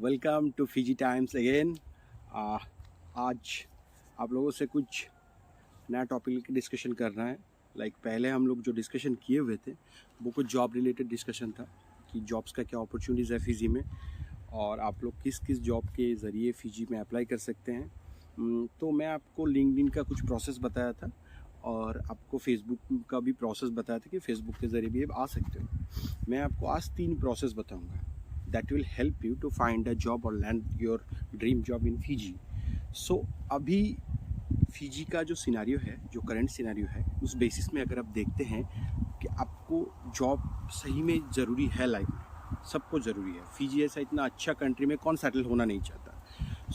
Welcome to Fiji Times again. आज आप लोगों से कुछ नया टॉपिक की डिस्कशन करना है। पहले हम लोग जो डिस्कशन किए हुए थे वो कुछ जॉब रिलेटेड डिस्कशन था कि जॉब्स का क्या अपॉर्चुनिटीज़ है फ़िजी में और आप लोग किस किस जॉब के ज़रिए फ़िजी में अप्लाई कर सकते हैं। तो मैं आपको लिंक्डइन का कुछ प्रोसेस बताया था और आपको फेसबुक का भी प्रोसेस बताया था कि फेसबुक के ज़रिए भी आप आ सकते हो। मैं आपको आज 3 प्रोसेस बताऊंगा that will help you to find a job or land your dream job in Fiji. So अभी फिजी का जो सिनेरियो है, जो करंट सिनेरियो है, उस बेसिस में अगर आप देखते हैं कि आपको जॉब सही में ज़रूरी है लाइफ में, सबको ज़रूरी है। फिजी ऐसा इतना अच्छा कंट्री में कौन सेटल होना नहीं चाहता।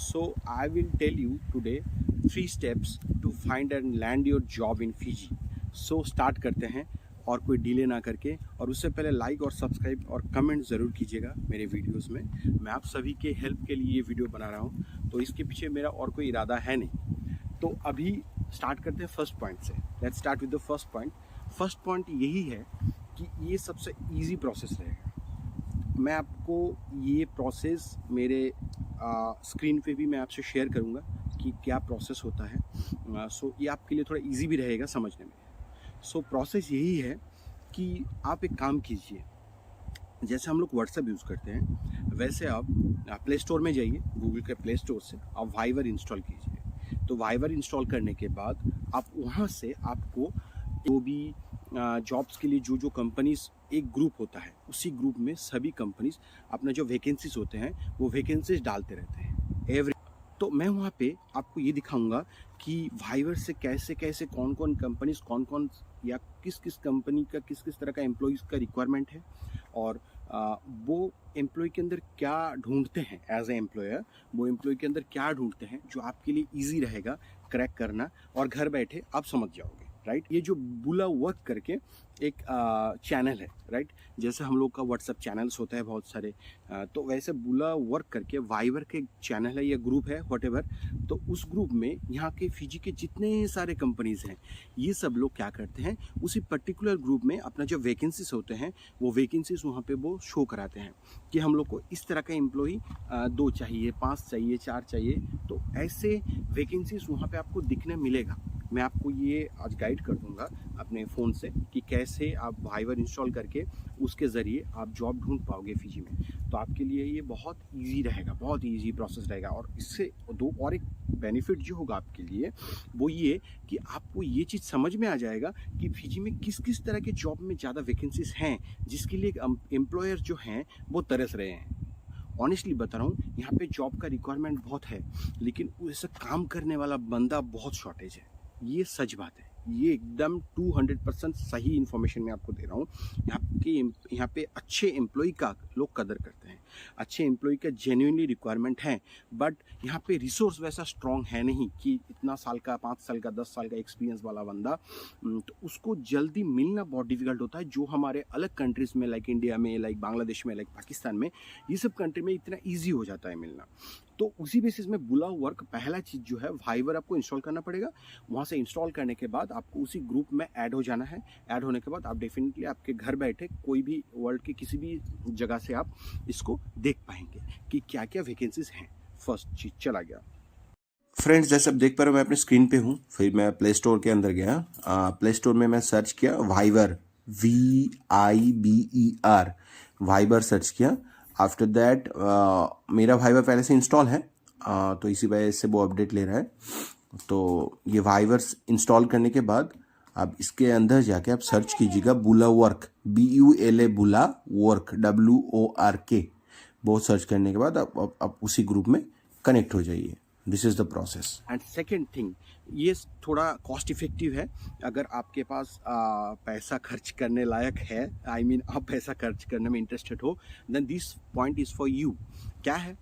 So I will tell you today 3 steps to find and land your job in Fiji. So start करते हैं और कोई डिले ना करके। और उससे पहले लाइक और सब्सक्राइब और कमेंट ज़रूर कीजिएगा मेरे वीडियोस में। मैं आप सभी के हेल्प के लिए ये वीडियो बना रहा हूँ, तो इसके पीछे मेरा और कोई इरादा है नहीं। तो अभी स्टार्ट करते हैं फर्स्ट पॉइंट से। Let's start with the first point. First point यही है कि ये सबसे ईजी प्रोसेस रहेगा। मैं आपको ये प्रोसेस मेरे स्क्रीन पे भी मैं आपसे शेयर करूँगा कि क्या प्रोसेस होता है। सो ये आपके लिए थोड़ा ईजी भी रहेगा समझने में। सो प्रोसेस यही है कि आप एक काम कीजिए, जैसे हम लोग व्हाट्सएप यूज़ करते हैं वैसे आप प्ले स्टोर में जाइए, गूगल के प्ले स्टोर से आप वाइवर इंस्टॉल कीजिए। तो वाइवर इंस्टॉल करने के बाद आप वहाँ से आपको जो भी जॉब्स के लिए जो कंपनीज एक ग्रुप होता है, उसी ग्रुप में सभी कंपनीज अपना जो वैकेंसीज होते हैं वो वैकेंसीज डालते रहते हैं एवरी। तो मैं वहाँ पे आपको ये दिखाऊंगा कि वाइवर से कैसे कैसे कौन कौन कंपनीज कौन कौन या किस किस कंपनी का किस किस तरह का एम्प्लॉयज़ का रिक्वायरमेंट है और वो एम्प्लॉय के अंदर क्या ढूंढते हैं एज ए एम्प्लॉयर, वो एम्प्लॉय के अंदर क्या ढूंढते हैं जो आपके लिए ईजी रहेगा क्रैक करना और घर बैठे आप समझ जाओगे। राइट, ये जो बुला वर्क करके एक चैनल है, राइट, जैसे हम लोग का व्हाट्सएप चैनल्स होता है बहुत सारे, तो वैसे बुला वर्क करके वाइवर के चैनल है या ग्रुप है व्हाटएवर। तो उस ग्रुप में यहाँ के फिजी के जितने सारे कंपनीज हैं ये सब लोग क्या करते हैं, उसी पर्टिकुलर ग्रुप में अपना जो वैकेंसीज होते हैं वो वैकेंसीज वहाँ पे वो शो कराते हैं कि हम लोग को इस तरह का एम्प्लॉई 2 चाहिए, 5 चाहिए, 4 चाहिए। तो ऐसे वैकेंसीज वहाँ पे आपको दिखने मिलेगा। मैं आपको ये आज गाइड कर दूंगा अपने फ़ोन से कि कैसे आप वाइवर इंस्टॉल करके उसके ज़रिए आप जॉब ढूंढ पाओगे फिजी में। तो आपके लिए ये बहुत इजी रहेगा, बहुत इजी प्रोसेस रहेगा। और इससे और एक बेनिफिट जो होगा आपके लिए वो ये कि आपको ये चीज़ समझ में आ जाएगा कि फिजी में किस किस तरह के जॉब में ज़्यादा वैकेंसीज हैं जिसके लिए एम्प्लॉयर जो हैं वो तरस रहे हैं। ऑनेस्टली बता रहा हूँ, यहाँ पे जॉब का रिक्वायरमेंट बहुत है लेकिन ऐसा काम करने वाला बंदा बहुत शॉर्टेज है। ये सच बात है, ये एकदम 200% सही इन्फॉर्मेशन मैं आपको दे रहा हूँ। यहाँ पे अच्छे एम्प्लॉय का लोग कदर करते हैं, अच्छे एम्प्लॉय का जेन्युइनली रिक्वायरमेंट है, बट यहाँ पे रिसोर्स वैसा स्ट्रॉन्ग है नहीं कि इतना साल का, 5 साल का, 10 साल का एक्सपीरियंस वाला बंदा, तो उसको जल्दी मिलना बहुत डिफिकल्ट होता है। जो हमारे अलग कंट्रीज़ में लाइक इंडिया में, लाइक बांग्लादेश में, लाइक पाकिस्तान में, ये सब कंट्री में इतना ईजी हो जाता है मिलना। तो उसी बेसिस में बुला वर्क पहला चीज़ जो है वाइवर आपको इंस्टॉल करना पड़ेगा। वहाँ से इंस्टॉल करने के बाद आपको उसी ग्रुप में ऐड हो जाना है। ऐड होने के बाद आप डेफिनेटली आपके घर बैठे कोई भी वर्ल्ड की किसी भी जगह से आप इसको देख पाएंगे कि क्या क्या वैकेंसीज हैं। फर्स्ट चीज़ चला गया। फ्रेंड्स, जैसे आप देख पा रहे हो मैं अपने स्क्रीन पे हूँ। फिर मैं प्ले स्टोर के अंदर गया। प्ले स्टोर में मैं सर्च किया वाइवर, VIBER, वाइबर सर्च किया। आफ्टर दैट मेरा वाइवर पहले से इंस्टॉल है, तो इसी वजह से वो अपडेट ले रहा है। तो ये वाइवर इंस्टॉल करने के बाद आप इसके अंदर जाके आप सर्च कीजिएगा बुला वर्क, BULA बुला वर्क, WORK। वो सर्च करने के बाद आप उसी ग्रुप में कनेक्ट हो जाइए। This is the process. And second thing, ये थोड़ा कॉस्ट इफेक्टिव है। अगर आपके पास पैसा खर्च करने लायक है, आई मीन आप पैसा खर्च करने में इंटरेस्टेड हो, then this point is for you. क्या है,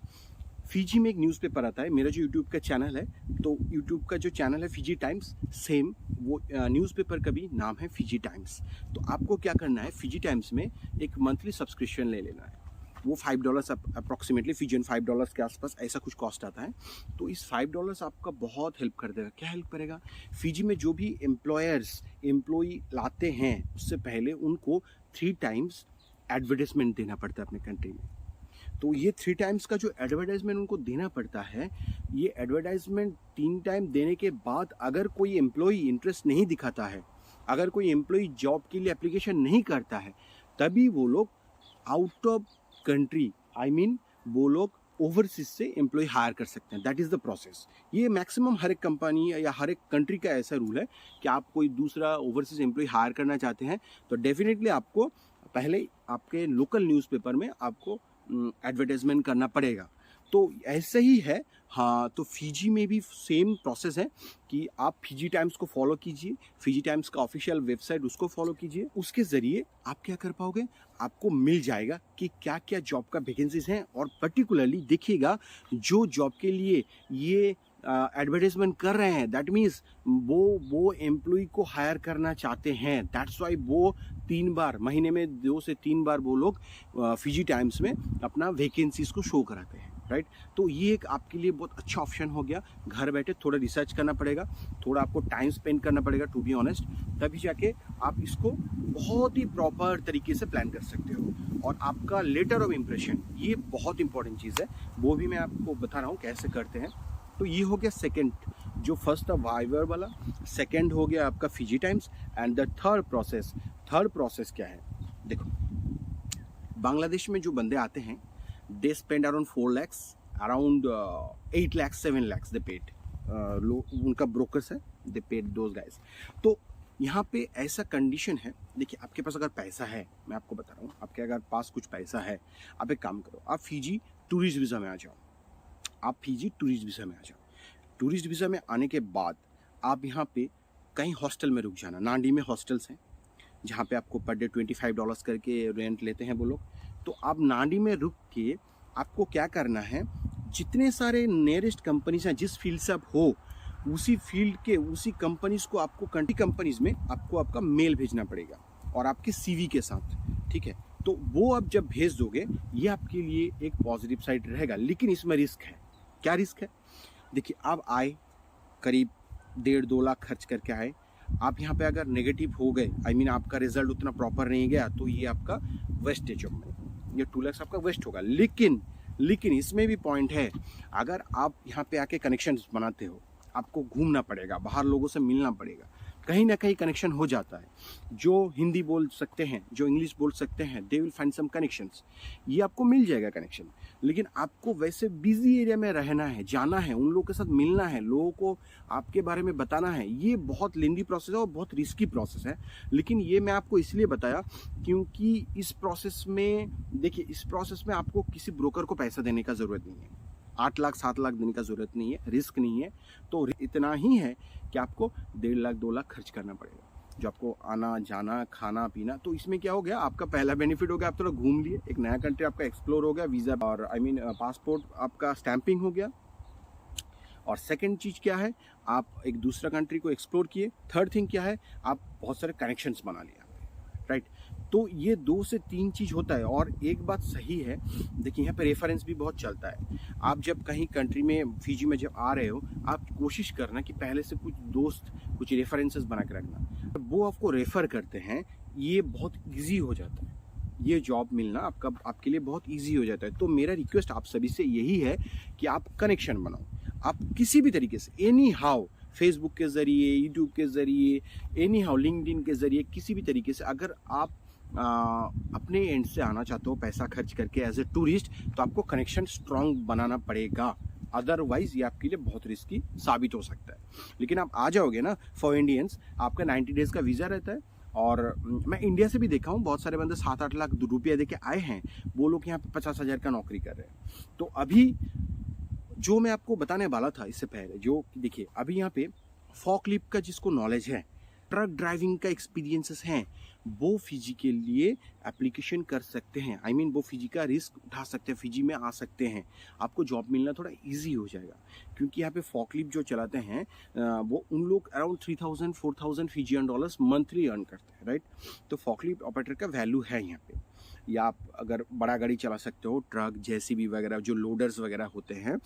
फिजी में एक न्यूज़पेपर आता है। मेरा जो यूट्यूब का चैनल है, तो यूट्यूब का जो चैनल है फिजी टाइम्स, सेम वो न्यूज़पेपर का भी नाम है फिजी टाइम्स। तो आपको क्या करना है, फिजी टाइम्स में एक मंथली सब्सक्रिप्शन ले लेना है। वो $5 अप्रॉक्सीमेटली, फिजियन $5 के आसपास ऐसा कुछ कॉस्ट आता है। तो इस $5 आपका बहुत हेल्प कर देगा। क्या हेल्प करेगा, फिजी में जो भी एम्प्लॉई लाते हैं उससे पहले उनको 3 टाइम्स एडवर्टाइजमेंट देना पड़ता है अपने कंट्री में। तो ये 3 टाइम्स का जो एडवर्टाइजमेंट उनको देना पड़ता है, ये एडवर्टाइजमेंट 3 टाइम देने के बाद अगर कोई एम्प्लॉई इंटरेस्ट नहीं दिखाता है, अगर कोई एम्प्लॉई जॉब के लिए एप्लीकेशन नहीं करता है, तभी वो लोग out of country, I mean वो लोग ओवरसीज से एम्प्लॉय हायर कर सकते हैं। That is the process. ये मैक्सिमम हर एक कंपनी या हर एक कंट्री का ऐसा रूल है कि आप कोई दूसरा ओवरसीज एम्प्लॉय हायर करना चाहते हैं तो डेफिनेटली आपको पहले आपके लोकल न्यूज़पेपर में आपको एडवर्टाइजमेंट करना पड़ेगा। तो ऐसे ही है। हाँ, तो फिजी में भी सेम प्रोसेस है कि आप फिजी टाइम्स को फॉलो कीजिए, फिजी टाइम्स का ऑफिशियल वेबसाइट उसको फॉलो कीजिए। उसके ज़रिए आप क्या कर पाओगे, आपको मिल जाएगा कि क्या क्या जॉब का वैकेंसीज हैं, और पर्टिकुलरली देखिएगा जो जॉब के लिए ये एडवर्टाइजमेंट कर रहे हैं, दैट मीन्स वो एम्प्लॉय को हायर करना चाहते हैं। दैट्स वाई वो 3 बार, महीने में 2 से 3 बार वो लोग फिजी टाइम्स में अपना वैकेंसीज को शो कराते हैं, राइट। तो ये एक आपके लिए बहुत अच्छा ऑप्शन हो गया। घर बैठे थोड़ा रिसर्च करना पड़ेगा, थोड़ा आपको टाइम स्पेंड करना पड़ेगा टू बी ऑनेस्ट, तभी जाके आप इसको बहुत ही प्रॉपर तरीके से प्लान कर सकते हो। और आपका लेटर ऑफ इम्प्रेशन, ये बहुत इंपॉर्टेंट चीज़ है, वो भी मैं आपको बता रहा हूँ कैसे करते हैं। तो ये हो गया सेकंड, जो फर्स्ट था वाइवर वाला, सेकंड हो गया आपका Fiji times, and the third process क्या है, देखो बांग्लादेश में जो बंदे आते हैं they spend around 4 lakhs, around 8 lakhs 7 lakhs they paid, उनका ब्रोकर्स है, दे पेड दोज गाइज। तो यहाँ पे ऐसा कंडीशन है, देखिए आपके पास अगर पैसा है, मैं आपको बता रहा हूँ, आपके अगर पास कुछ पैसा है, आप एक काम करो, आप फिजी टूरिस्ट वीज़ा में आ जाओ। टूरिस्ट वीज़ा में आने के बाद आप यहाँ पे कहीं हॉस्टल में रुक जाना। नांडी में हॉस्टल्स हैं जहाँ पे आपको पर डे $25 करके रेंट लेते हैं वो लोग। तो आप नांडी में रुक के आपको क्या करना है, जितने सारे नियरेस्ट कंपनीज हैं, जिस फील्ड से आप हो उसी फील्ड के उसी कंपनीज़ को आपको कंपनीज़ में आपको आपका मेल भेजना पड़ेगा और आपके CV के साथ, ठीक है। तो वो आप जब भेज दोगे, ये आपके लिए एक पॉजिटिव साइड रहेगा। लेकिन इसमें रिस्क है। क्या रिस्क है, देखिए आप आए, करीब 1.5-2 लाख खर्च करके आए, आप यहाँ पे अगर नेगेटिव हो गए, आई मीन आपका रिजल्ट उतना प्रॉपर नहीं गया, तो ये आपका वेस्टेज ऑफ मनी, ये 2 लाख आपका वेस्ट होगा। लेकिन इसमें भी पॉइंट है, अगर आप यहाँ पे आके कनेक्शंस बनाते हो, आपको घूमना पड़ेगा, बाहर लोगों से मिलना पड़ेगा, कहीं ना कहीं कनेक्शन हो जाता है। जो हिंदी बोल सकते हैं, जो इंग्लिश बोल सकते हैं, they will find some connections, ये आपको मिल जाएगा कनेक्शन। लेकिन आपको वैसे बिजी एरिया में रहना है, जाना है, उन लोगों के साथ मिलना है, लोगों को आपके बारे में बताना है। ये बहुत लेंदी प्रोसेस है और बहुत रिस्की प्रोसेस है। लेकिन ये मैं आपको इसलिए बताया क्योंकि इस प्रोसेस में, देखिए इस प्रोसेस में आपको किसी ब्रोकर को पैसा देने का ज़रूरत नहीं है, 8 लाख 7 लाख देने का ज़रूरत नहीं है, रिस्क नहीं है। तो इतना ही है कि आपको 1.5 लाख 2 लाख खर्च करना पड़ेगा, जो आपको आना जाना खाना पीना। तो इसमें क्या हो गया, आपका पहला बेनिफिट हो गया, आप थोड़ा घूम लिए, एक नया कंट्री आपका एक्सप्लोर हो गया, वीज़ा और आई मीन पासपोर्ट आपका स्टैंपिंग हो गया। और सेकंड चीज़ क्या है, आप एक दूसरा कंट्री को एक्सप्लोर किए। थर्ड थिंग क्या है, आप बहुत सारे कनेक्शंस बना लिए, राइट। तो ये 2 से 3 चीज़ होता है। और एक बात सही है, देखिए यहाँ पे रेफरेंस भी बहुत चलता है। आप जब कहीं कंट्री में, फिजी में जब आ रहे हो, आप कोशिश करना कि पहले से कुछ दोस्त, कुछ रेफरेंसेस बना के रखना। वो आपको रेफ़र करते हैं, ये बहुत ईजी हो जाता है, ये जॉब मिलना आपके लिए बहुत ईजी हो जाता है। तो मेरा रिक्वेस्ट आप सभी से यही है कि आप कनेक्शन बनाओ, आप किसी भी तरीके से, एनी हाउ, फेसबुक के ज़रिए, यूट्यूब के ज़रिए, एनी हाउ लिंक्डइन के ज़रिए, किसी भी तरीके से अगर आप अपने एंड से आना चाहते हो पैसा खर्च करके एज ए टूरिस्ट, तो आपको कनेक्शन स्ट्रॉन्ग बनाना पड़ेगा। अदरवाइज ये आपके लिए बहुत रिस्की साबित हो सकता है। लेकिन आप आ जाओगे ना, फॉर इंडियंस आपका 90 डेज़ का वीज़ा रहता है। और मैं इंडिया से भी देखा हूँ, बहुत सारे बंदे 7-8 लाख रुपया दे के आए हैं, वो लोग यहाँ पे 50,000 का नौकरी कर रहे हैं। तो अभी जो मैं आपको बताने वाला था इससे पहले, जो देखिए अभी यहाँ पे फॉकलिफ्ट का जिसको नॉलेज है, ट्रक ड्राइविंग का एक्सपीरियंसेस हैं, वो फिजी के लिए एप्लीकेशन कर सकते हैं। आई मीन वो फिजी का रिस्क उठा सकते हैं, फिजी में आ सकते हैं, आपको जॉब मिलना थोड़ा इजी हो जाएगा। क्योंकि यहाँ पे फॉकलिफ्ट जो चलाते हैं वो उन लोग around 3,000-4,000 Fijian dollars monthly earn करते हैं, राइट। तो फॉकलिफ्ट ऑपरेटर का वैल्यू है यहाँ पे। या आप अगर बड़ा गाड़ी चला सकते हो, ट्रक, जेसीबी वगैरह जो लोडर्स वगैरह होते हैं।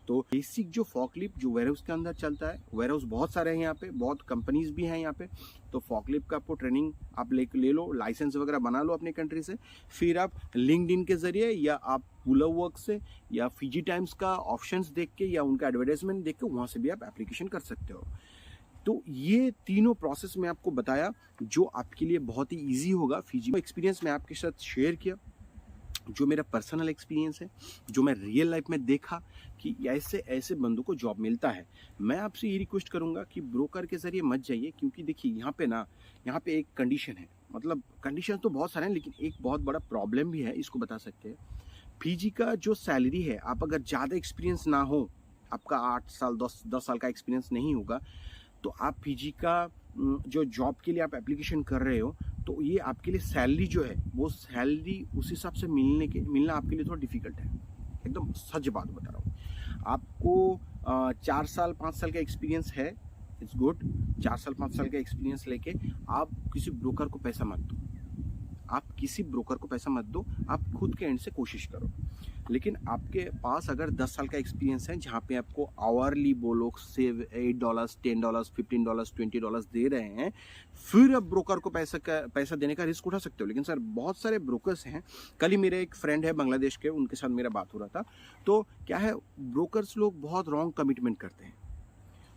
तो बेसिक जो फॉकलिफ्ट जो वेयरहाउस के अंदर चलता है, वेयरहाउस बहुत सारे हैं यहाँ पे, बहुत कंपनीज भी हैं यहाँ पे। तो फॉकलिफ्ट का आपको ट्रेनिंग आप ले लो, लाइसेंस वगैरह बना लो अपने कंट्री से, फिर आप लिंक्डइन के जरिए या आप पुलर वर्क से या फिजी टाइम्स का ऑप्शंस देख के या उनका एडवर्टाइजमेंट देख के वहाँ से भी आप एप्लीकेशन कर सकते हो। तो ये तीनों प्रोसेस मैं आपको बताया जो आपके लिए बहुत ही ईजी होगा। फिजी का एक्सपीरियंस मैं आपके साथ शेयर किया, जो मेरा पर्सनल एक्सपीरियंस है, जो मैं रियल लाइफ में देखा कि ऐसे ऐसे बंदों को जॉब मिलता है। मैं आपसे ये रिक्वेस्ट करूंगा कि ब्रोकर के जरिए मत जाइए, क्योंकि देखिए यहाँ पे एक कंडीशन है, मतलब कंडीशन तो बहुत सारे हैं लेकिन एक बहुत बड़ा प्रॉब्लम भी है, इसको बता सकते हैं। फिजी का जो सैलरी है, आप अगर ज़्यादा एक्सपीरियंस ना हो, आपका 8 साल 10 साल का एक्सपीरियंस नहीं होगा, तो आप फिजी का जो जॉब के लिए आप एप्लीकेशन कर रहे हो, तो ये आपके लिए सैलरी जो है वो सैलरी उस हिसाब से मिलना आपके लिए थोड़ा डिफिकल्ट है। एकदम सच बात बता रहा हूँ आपको। 4 साल 5 साल का एक्सपीरियंस है, इट्स गुड। 4 साल 5 साल का एक्सपीरियंस लेके आप किसी ब्रोकर को पैसा मत दो, आप खुद के एंड से कोशिश करो। लेकिन आपके पास अगर 10 साल का एक्सपीरियंस है, जहाँ पे आपको आवरली बोलो से $8, $10, $15, $20 दे रहे हैं, फिर आप ब्रोकर को पैसा देने का रिस्क उठा सकते हो। लेकिन सर बहुत सारे ब्रोकर्स हैं, कल ही मेरे एक फ्रेंड है बांग्लादेश के, उनके साथ मेरा बात हो रहा था। तो क्या है, ब्रोकर्स लोग बहुत रॉन्ग कमिटमेंट करते हैं,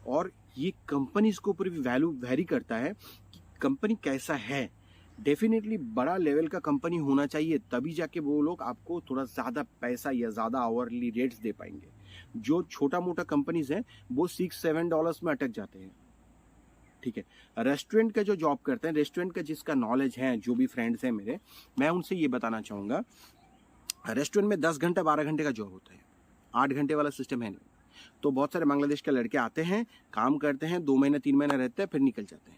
और ये कंपनीज के ऊपर भी वैल्यू वेरी करता है कि कंपनी कैसा है। डेफिनेटली बड़ा लेवल का कंपनी होना चाहिए, तभी जाके वो लोग आपको थोड़ा ज़्यादा पैसा या ज़्यादा आवरली रेट्स दे पाएंगे। जो छोटा मोटा कंपनीज हैं वो $6-7 में अटक जाते हैं। ठीक है, रेस्टोरेंट का जो जॉब करते हैं, रेस्टोरेंट का जिसका नॉलेज है, जो भी फ्रेंड्स हैं मेरे, मैं उनसे ये बताना चाहूँगा, रेस्टोरेंट में 10 घंटा 12 घंटे का जॉब होता है, 8 घंटे वाला सिस्टम है नहीं। तो बहुत सारे बांग्लादेश के लड़के आते हैं, काम करते हैं, 2 महीने 3 महीने रहते हैं, फिर निकल जाते हैं।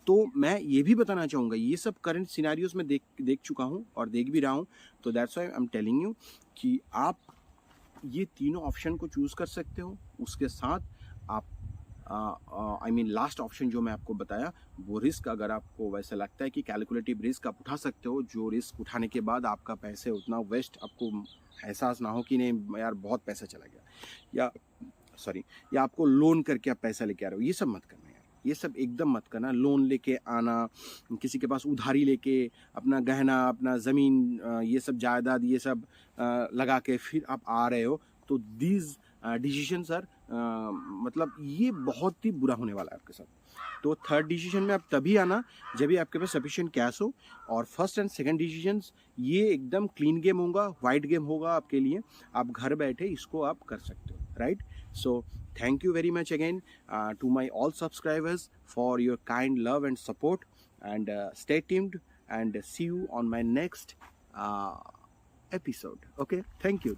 तो मैं ये भी बताना चाहूँगा, ये सब करंट सिनेरियोज में देख चुका हूँ और देख भी रहा हूँ। तो that's why I am telling you कि आप ये तीनों ऑप्शन को चूज़ कर सकते हो। उसके साथ आप लास्ट ऑप्शन जो मैं आपको बताया, वो रिस्क अगर आपको वैसा लगता है कि कैलकुलेटिव रिस्क आप उठा सकते हो, जो रिस्क उठाने के बाद आपका पैसे उतना वेस्ट, आपको एहसास ना हो कि नहीं यार बहुत पैसा चला गया, या आपको लोन करके आप पैसा लेके आ रहे हो, ये सब मत करना यार, ये सब एकदम मत करना। लोन लेके आना, किसी के पास उधारी लेके अपना गहना, अपना ज़मीन, ये सब जायदाद, ये सब लगा के फिर आप आ रहे हो, तो दीज डिसीजन सर, मतलब ये बहुत ही बुरा होने वाला है आपके साथ। तो थर्ड डिसीजन में आप तभी आना जब भी आपके पास सफिशिएंट कैश हो, और फर्स्ट एंड सेकंड डिसीजंस ये एकदम क्लीन गेम होगा, वाइट गेम होगा आपके लिए, आप घर बैठे इसको आप कर सकते हो, right. So thank you very much again to my all subscribers for your kind love and support, and stay tuned and see you on my next episode. Okay, thank you.